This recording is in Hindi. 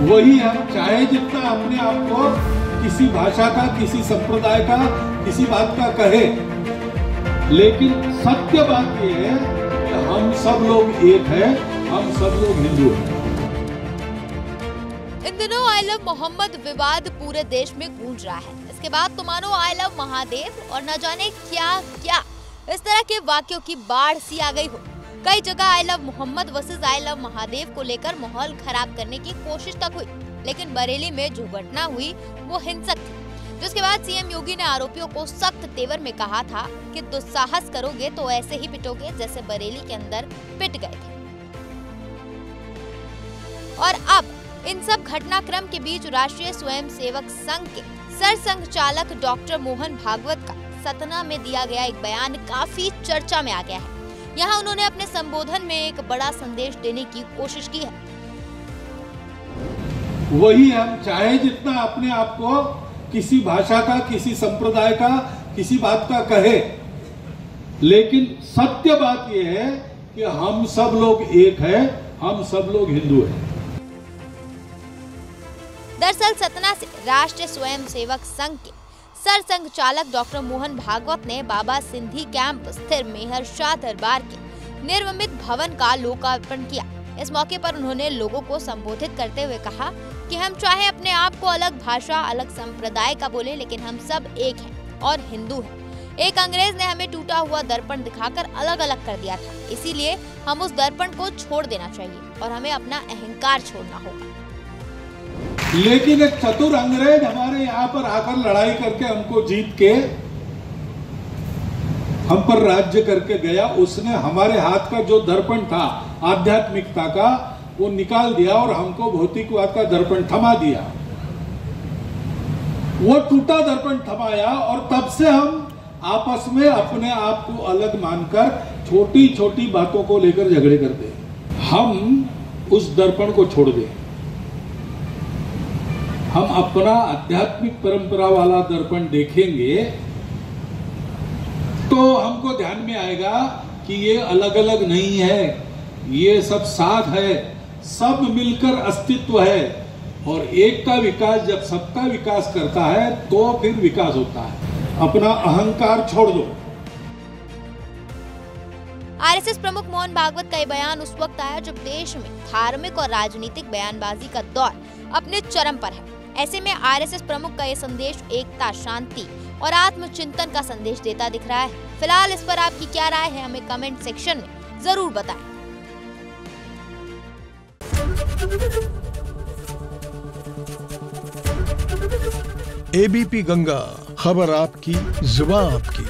वही हम चाहे जितना अपने आप को किसी भाषा का, किसी संप्रदाय का, किसी बात का कहे, लेकिन सत्य बात यह है कि हम सब लोग एक हैं, हम सब लोग हिंदू हैं। इन दिनों आई लव मोहम्मद विवाद पूरे देश में गूंज रहा है। इसके बाद तो मानो आई लव महादेव और न जाने क्या क्या इस तरह के वाक्यों की बाढ़ सी आ गई हो। कई जगह I love Mohammad versus I love Mahadev को लेकर माहौल खराब करने की कोशिश तक हुई, लेकिन बरेली में जो घटना हुई वो हिंसक थी, जिसके बाद सीएम योगी ने आरोपियों को सख्त तेवर में कहा था कि दुस्साहस करोगे तो ऐसे ही पिटोगे जैसे बरेली के अंदर पिट गए थे। और अब इन सब घटनाक्रम के बीच राष्ट्रीय स्वयंसेवक संघ के सरसंघचालक डॉक्टर मोहन भागवत का सतना में दिया गया एक बयान काफी चर्चा में आ गया है। यहाँ उन्होंने अपने संबोधन में एक बड़ा संदेश देने की कोशिश की है। वही हम चाहे जितना अपने आप को किसी भाषा का, किसी संप्रदाय का, किसी बात का कहे, लेकिन सत्य बात यह है कि हम सब लोग एक हैं, हम सब लोग हिंदू हैं। दरअसल सतना से राष्ट्रीय स्वयंसेवक संघ के सरसंघचालक डॉक्टर मोहन भागवत ने बाबा सिंधी कैंप स्थित मेहर शाह दरबार के निर्मित भवन का लोकार्पण किया। इस मौके पर उन्होंने लोगों को संबोधित करते हुए कहा कि हम चाहे अपने आप को अलग भाषा, अलग संप्रदाय का बोले, लेकिन हम सब एक हैं और हिंदू हैं। एक अंग्रेज ने हमें टूटा हुआ दर्पण दिखाकर अलग अलग कर दिया था, इसीलिए हम उस दर्पण को छोड़ देना चाहिए और हमें अपना अहंकार छोड़ना होगा। लेकिन एक चतुर अंग्रेज हमारे यहाँ पर आकर लड़ाई करके हमको जीत के हम पर राज्य करके गया। उसने हमारे हाथ का जो दर्पण था आध्यात्मिकता का, वो निकाल दिया और हमको भौतिकवाद का दर्पण थमा दिया। वो टूटा दर्पण थमाया और तब से हम आपस में अपने आप को अलग मानकर छोटी छोटी बातों को लेकर झगड़े करते हैं। हम उस दर्पण को छोड़ दें, हम अपना आध्यात्मिक परंपरा वाला दर्पण देखेंगे तो हमको ध्यान में आएगा कि ये अलग अलग नहीं है, ये सब साथ है, सब मिलकर अस्तित्व है। और एक का विकास जब सबका विकास करता है तो फिर विकास होता है। अपना अहंकार छोड़ दो। आरएसएस प्रमुख मोहन भागवत का ये बयान उस वक्त आया जब देश में धार्मिक और राजनीतिक बयानबाजी का दौर अपने चरम पर है। ऐसे में आरएसएस प्रमुख का ये संदेश एकता, शांति और आत्मचिंतन का संदेश देता दिख रहा है। फिलहाल इस पर आपकी क्या राय है, हमें कमेंट सेक्शन में जरूर बताएं। एबीपी गंगा, खबर आपकी, जुबान आपकी।